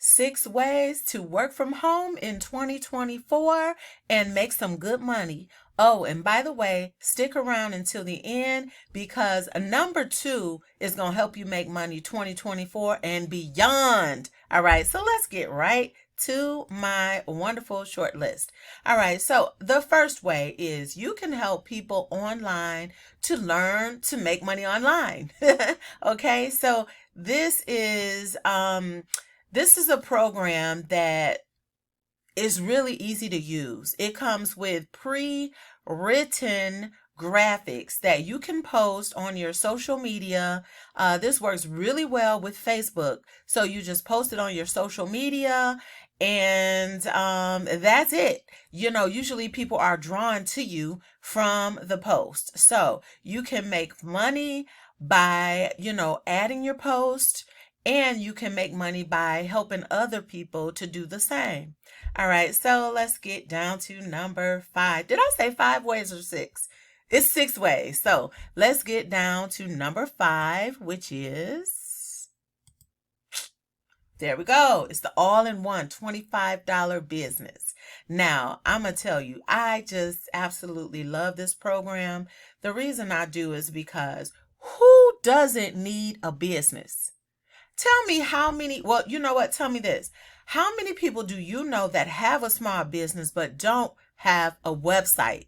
6 ways to work from home in 2024 and make some good money. Oh, and by the way, stick around until the end because number 2 is going to help you make money 2024 and beyond. All right, so let's get right to my wonderful short list. All right, so the first way is you can help people online to learn to make money online. Okay, so this is a program that is really easy to use. It comes with pre-written graphics that you can post on your social media. This works really well with Facebook. So you just post it on your social media and that's it. Usually people are drawn to you from the post. So you can make money by, adding your post, and you can make money by helping other people to do the same. All right, so let's get down to number 5. Did I say 5 ways or 6? It's 6 ways. So let's get down to number 5, which is, there we go. It's the all-in-one $25 business. Now, I'm going to tell you, I just absolutely love this program. The reason I do is because who doesn't need a business? Tell me how many, well, you know what? Tell me this. How many people do you know that have a small business but don't have a website?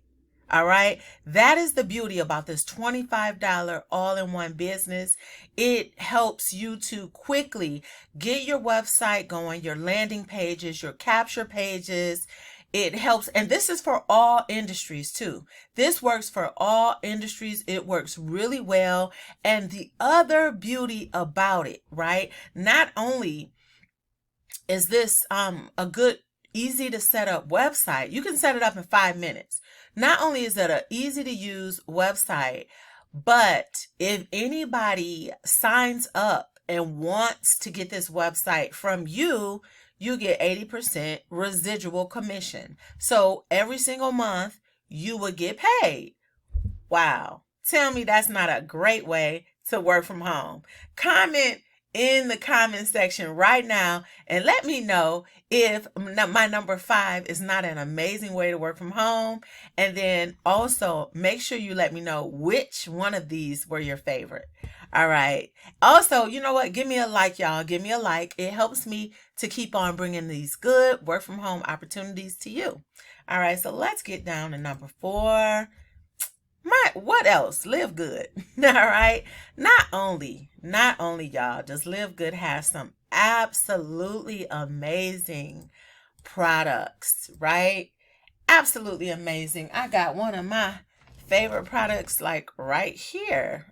All right. That is the beauty about this $25 all-in-one business. It helps you to quickly get your website going, your landing pages, your capture pages. It helps, and this is for all industries too. This works for all industries. It works really well. And the other beauty about it, right? Not only is this a good, easy to set up website, you can set it up in 5 minutes. Not only is it an easy to use website, but if anybody signs up and wants to get this website from you, you get 80% residual commission. So every single month you would get paid. Wow. Tell me that's not a great way to work from home. Comment in the comment section right now and let me know if my number 5 is not an amazing way to work from home. And then also make sure you let me know which one of these were your favorite. All right. Also, you know what? Give me a like, y'all. Give me a like. It helps me to keep on bringing these good work from home opportunities to you. All right. So let's get down to number 4. What else? Live Good. All right. Not only y'all, does Live Good have some absolutely amazing products, right? Absolutely amazing. I got one of my favorite products like right here.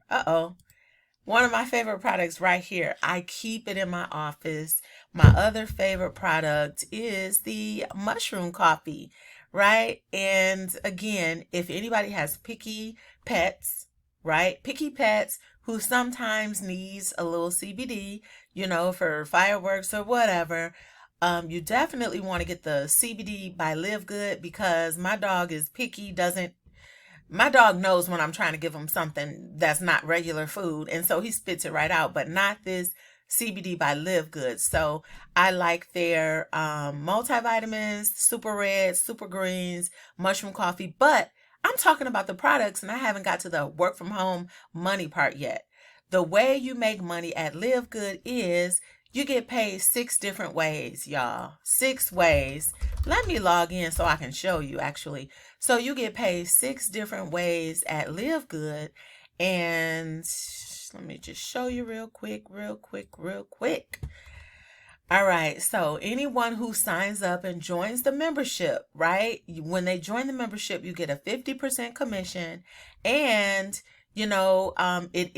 One of my favorite products right here. I keep it in my office. My other favorite product is the mushroom coffee, right? And again, if anybody has picky pets, right? Picky pets who sometimes needs a little CBD, for fireworks or whatever, you definitely want to get the CBD by Live Good because my dog is picky, my dog knows when I'm trying to give him something that's not regular food, and so he spits it right out, but not this CBD by Live Good. So I like their multivitamins, super reds, super greens, mushroom coffee, but I'm talking about the products and I haven't got to the work from home money part yet. The way you make money at Live Good is you get paid 6 different ways, y'all. 6 ways. Let me log in so I can show you actually. So you get paid 6 different ways at Live Good. And let me just show you real quick. All right. So anyone who signs up and joins the membership, right? When they join the membership, you get a 50% commission, and it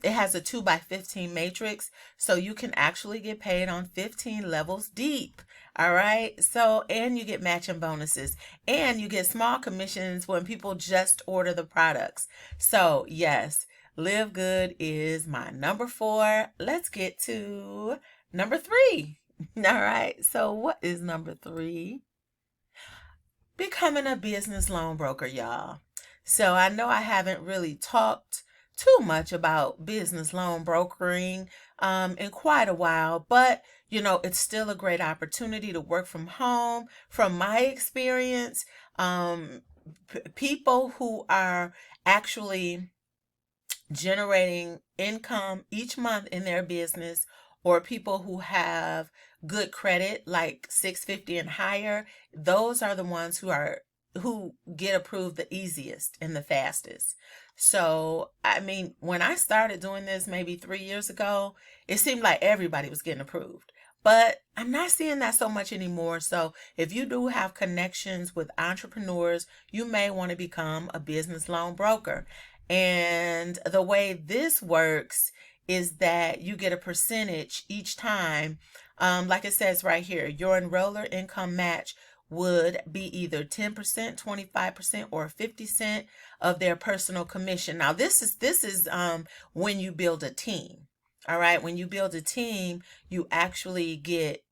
has a 2x15 matrix, so you can actually get paid on 15 levels deep. All right. So, and you get matching bonuses, and you get small commissions when people just order the products. So yes, Live Good is my number 4. Let's get to number 3. All right. So what is number 3? Becoming a business loan broker, y'all. So I know I haven't really talked too much about business loan brokering in quite a while, but it's still a great opportunity to work from home. From my experience, people who are actually generating income each month in their business, or people who have good credit like 650 and higher, those are the ones who get approved the easiest and the fastest. So, I mean, when I started doing this maybe 3 years ago, it seemed like everybody was getting approved. But I'm not seeing that so much anymore. So, if you do have connections with entrepreneurs, you may want to become a business loan broker. And the way this works is that you get a percentage each time. Like it says right here, your enroller income match would be either 10%, 25%, or 50% of their personal commission. Now, this is when you build a team. All right, when you build a team, you actually get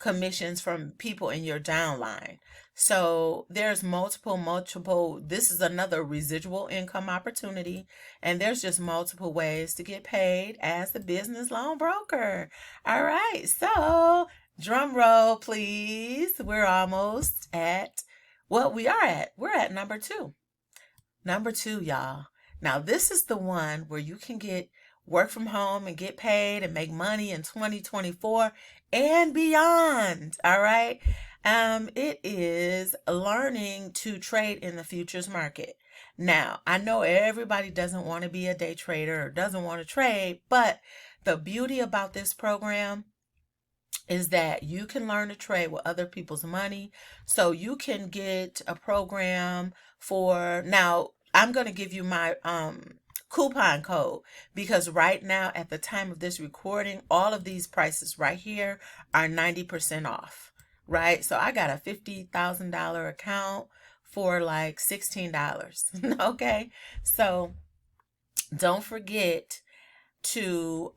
commissions from people in your downline. So there's multiple, this is another residual income opportunity, and there's just multiple ways to get paid as the business loan broker. All right, so drum roll, please. We're almost at what we are at. We're at number 2. Number 2, y'all. Now, this is the one where you can get work from home and get paid and make money in 2024 and beyond. All right. It is learning to trade in the futures market. Now, I know everybody doesn't want to be a day trader or doesn't want to trade, but the beauty about this program is that you can learn to trade with other people's money. So you can get a program for, now I'm going to give you my coupon code, because right now at the time of this recording, all of these prices right here are 90% off, right? So I got a $50,000 account for like $16. Okay, so don't forget to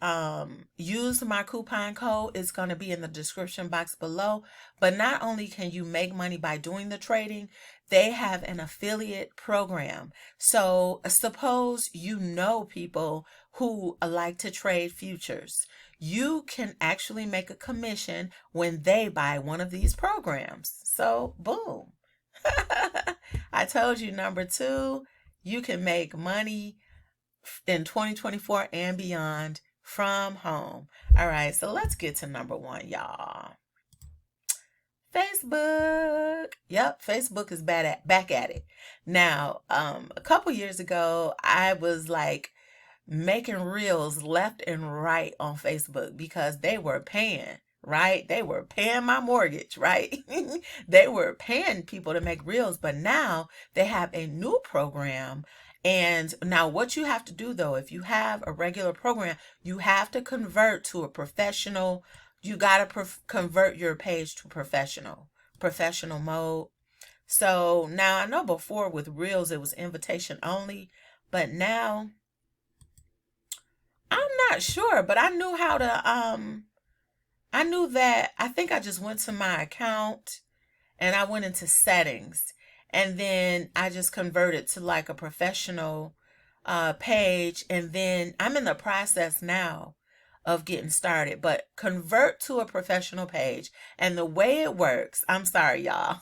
use my coupon code. It's going to be in the description box below. But not only can you make money by doing the trading, they have an affiliate program. So suppose you know people who like to trade futures. You can actually make a commission when they buy one of these programs. So boom. I told you, number 2, you can make money in 2024 and beyond from home. All right, so let's get to number 1, y'all. Facebook. Yep, Facebook is back at it. Now, a couple years ago, I was like making reels left and right on Facebook because they were paying, right? They were paying my mortgage, right? They were paying people to make reels, but now they have a new program. And now what you have to do, though, if you have a regular program, you have to convert to a professional. You got to convert your page to professional mode. So now I know before with reels, it was invitation only, but now I'm not sure, but I knew how to, I knew that, I think I just went to my account and I went into settings, and then I just converted to like a professional page, and then I'm in the process now of getting started, but convert to a professional page. And the way it works, I'm sorry, y'all.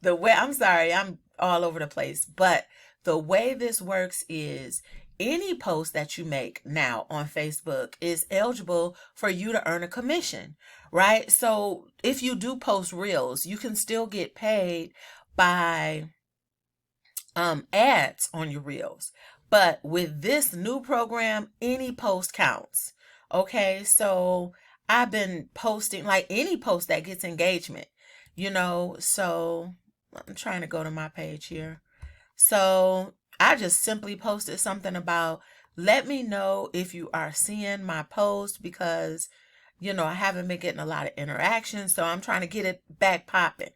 I'm sorry, I'm all over the place, but the way this works is any post that you make now on Facebook is eligible for you to earn a commission, right? So if you do post reels, you can still get paid by ads on your reels. But with this new program, any post counts. Okay, so I've been posting like any post that gets engagement, so I'm trying to go to my page here. So I just simply posted something about, let me know if you are seeing my post, because I haven't been getting a lot of interaction, so I'm trying to get it back popping.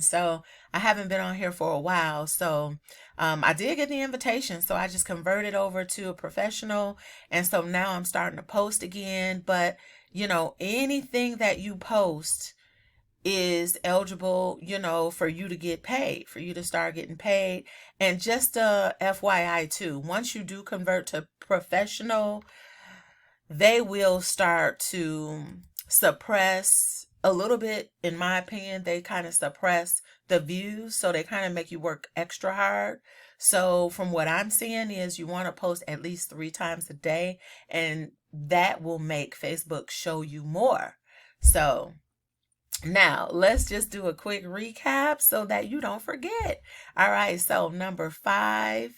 So I haven't been on here for a while. So I did get the invitation, so I just converted over to a professional, and so now I'm starting to post again. But anything that you post is eligible, for you to get paid, for you to start getting paid. And just FYI too, once you do convert to professional, they will start to suppress a little bit. In my opinion, they kind of suppress the views, so they kind of make you work extra hard. So from what I'm seeing is you want to post at least 3 times a day, and that will make Facebook show you more. So now let's just do a quick recap so that you don't forget. All right, so number 6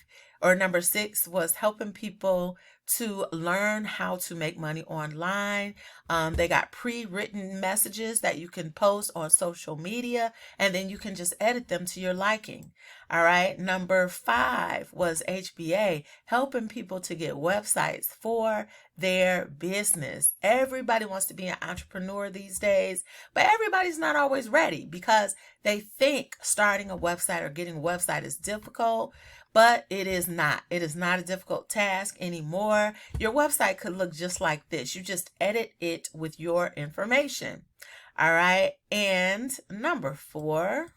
was helping people to learn how to make money online. They got pre-written messages that you can post on social media, and then you can just edit them to your liking. All right, number 5 was HBA, helping people to get websites for their business. Everybody wants to be an entrepreneur these days, but everybody's not always ready because they think starting a website or getting a website is difficult. But it is not. It is not a difficult task anymore. Your website could look just like this. You just edit it with your information. All right. And number 4.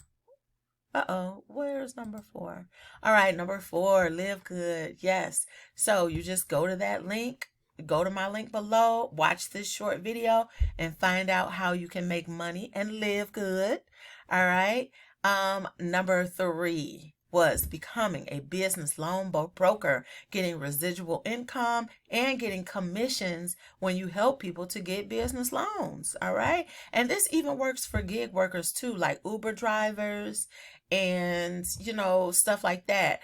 Where's number 4? All right, number 4, live good. Yes. So you just go to that link, go to my link below, watch this short video, and find out how you can make money and live good. All right. Number 3 was becoming a business loan broker, getting residual income and getting commissions when you help people to get business loans. All right. And this even works for gig workers too, like Uber drivers and, stuff like that.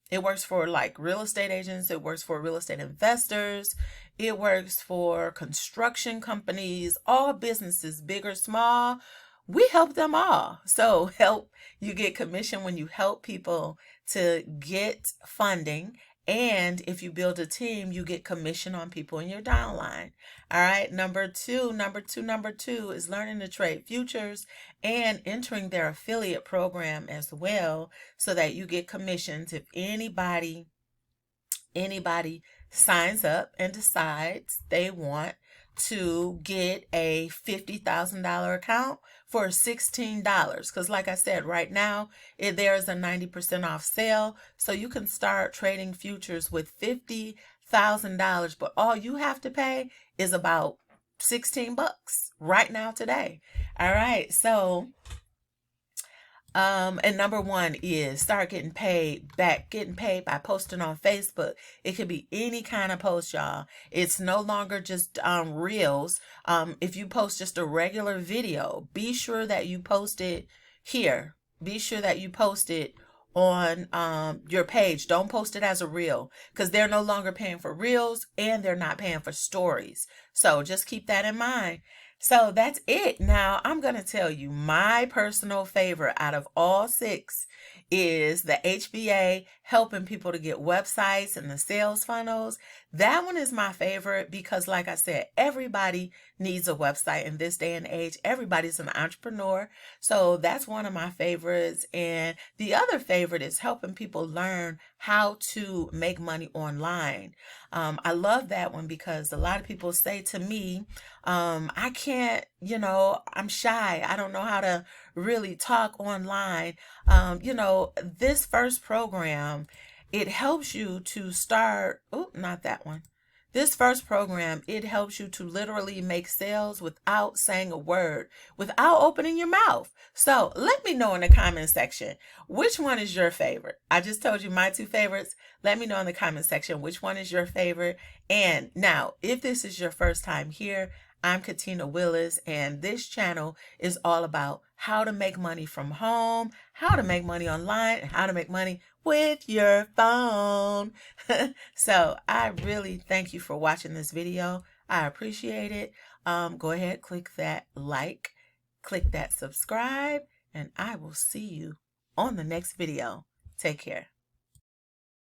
It works for like real estate agents. It works for real estate investors. It works for construction companies, all businesses, big or small. We help them all. So help you get commission when you help people to get funding. And if you build a team, you get commission on people in your downline. All right. Number two is learning to trade futures and entering their affiliate program as well, so that you get commissions if anybody signs up and decides they want to get a $50,000 account for $16. Because like I said, right now there is a 90% off sale. So you can start trading futures with $50,000, but all you have to pay is about $16 right now today. All right. So and number 1 is start getting paid by posting on Facebook. It could be any kind of post, y'all. It's no longer just reels. If you post just a regular video, be sure that you post it here. Be sure that you post it on your page. Don't post it as a reel, because they're no longer paying for reels and they're not paying for stories. So just keep that in mind. So that's it. Now I'm going to tell you my personal favorite out of all 6 is the HBA, helping people to get websites and the sales funnels. That one is my favorite because, like I said, everybody needs a website in this day and age. Everybody's an entrepreneur. So that's one of my favorites. And the other favorite is helping people learn how to make money online. I love that one because a lot of people say to me, I can't, I'm shy. I don't know how to really talk online. This first program, it helps you to start. Oh, not that one. This first program, it helps you to literally make sales without saying a word, without opening your mouth. So let me know in the comment section, which one is your favorite? I just told you my 2 favorites. Let me know in the comment section which one is your favorite. And now, if this is your first time here, I'm Katina Willis, and this channel is all about how to make money from home, how to make money online, and how to make money with your phone. So I really thank you for watching this video. I appreciate it. Go ahead, click that like, click that subscribe, and I will see you on the next video. Take care.